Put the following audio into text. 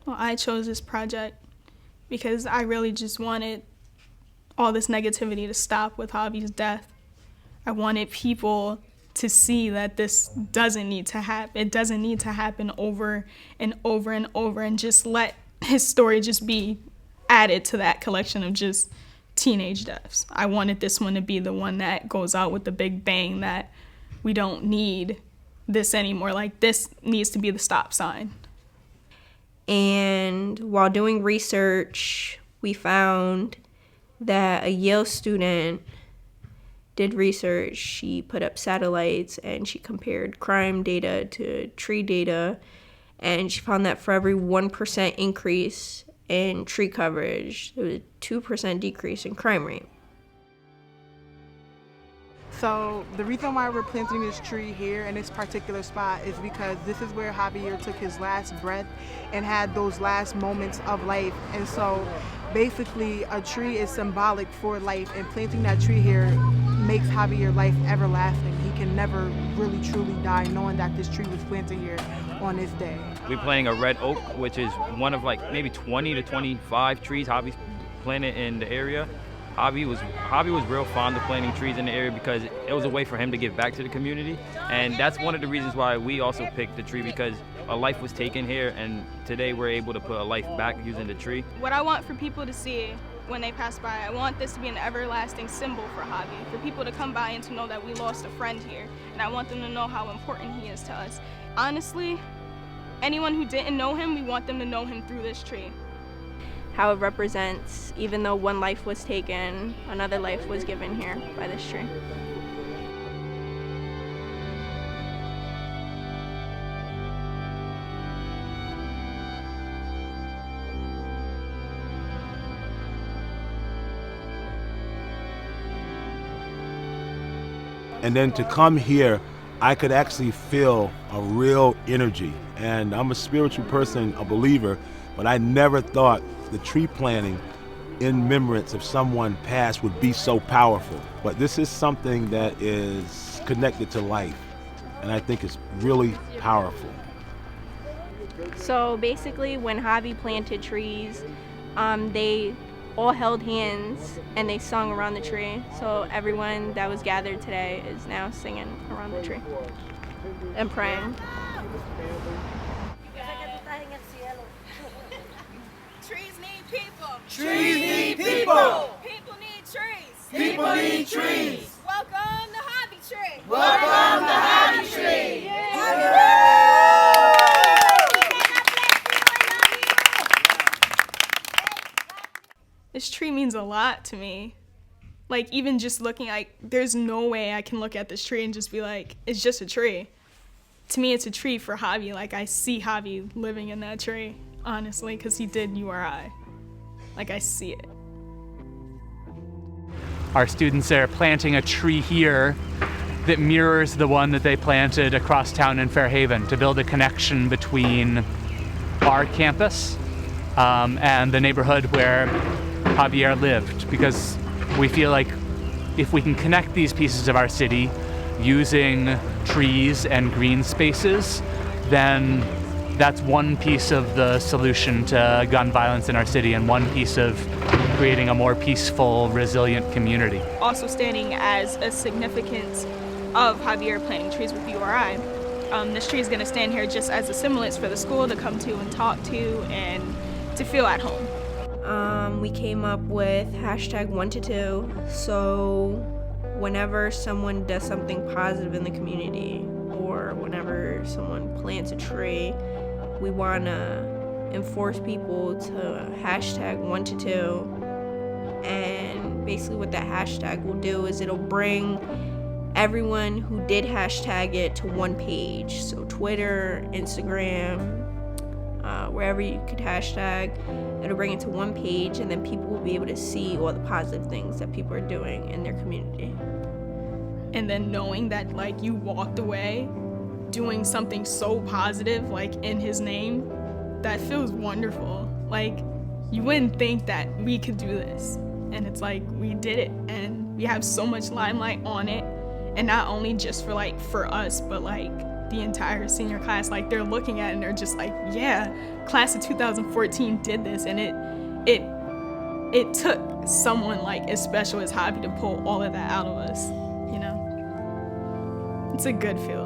Well, I chose this project because I really just wanted all this negativity to stop with Javi's death. I wanted people to see that this doesn't need to happen. It doesn't need to happen over and over and over, and just let his story just be added to that collection of just teenage deaths. I wanted this one to be the one that goes out with the big bang, that we don't need this anymore. Like, this needs to be the stop sign. And while doing research, we found that a Yale student did research. She put up satellites and she compared crime data to tree data, and she found that for every 1% increase in tree coverage, there was a 2% decrease in crime rate. So the reason why we're planting this tree here in this particular spot is because this is where Javier took his last breath and had those last moments of life. And so basically a tree is symbolic for life, and planting that tree here makes Javier's life everlasting. He can never really truly die knowing that this tree was planted here on this day. We're planting a red oak, which is one of like maybe 20 to 25 trees Javi's planted in the area. Javi was real fond of planting trees in the area because it was a way for him to give back to the community. And that's one of the reasons why we also picked the tree, because a life was taken here, and today we're able to put a life back using the tree. What I want for people to see when they pass by, I want this to be an everlasting symbol for Javi, for people to come by and to know that we lost a friend here, and I want them to know how important he is to us. Honestly, anyone who didn't know him, we want them to know him through this tree. How it represents, even though one life was taken, another life was given here by this tree. And then to come here, I could actually feel a real energy. And I'm a spiritual person, a believer, but I never thought the tree planting in remembrance of someone passed would be so powerful. But this is something that is connected to life, and I think it's really powerful. So basically, when Javi planted trees, they all held hands and they sung around the tree. So everyone that was gathered today is now singing around the tree and praying. Trees need people. Trees need people. People need trees. People need trees. Welcome to Javi Tree. Welcome to Javi Tree. This tree means a lot to me. Like, even just looking, like, there's no way I can look at this tree and just be like, it's just a tree. To me, it's a tree for Javi. Like, I see Javi living in that tree, honestly, because he did URI. Like, I see it. Our students are planting a tree here that mirrors the one that they planted across town in Fairhaven to build a connection between our campus and the neighborhood where Javier lived, because we feel like if we can connect these pieces of our city using trees and green spaces, then that's one piece of the solution to gun violence in our city and one piece of creating a more peaceful, resilient community. Also standing as a significance of Javier planting trees with URI, this tree is going to stand here just as a semblance for the school to come to and talk to and to feel at home. We came up with #122, so whenever someone does something positive in the community, or whenever someone plants a tree, we want to enforce people to #122. And basically what that hashtag will do is it'll bring everyone who did hashtag it to one page. So Twitter, Instagram, wherever you could hashtag, it'll bring it to one page, and then people will be able to see all the positive things that people are doing in their community. And then knowing that, like, you walked away doing something so positive, like, in his name, that feels wonderful. Like, you wouldn't think that we could do this, and it's like, we did it, and we have so much limelight on it, and not only just for us, but like the entire senior class. Like, they're looking at it and they're just like, yeah, class of 2014 did this, and it took someone like as special as Javi to pull all of that out of us, you know? It's a good feeling.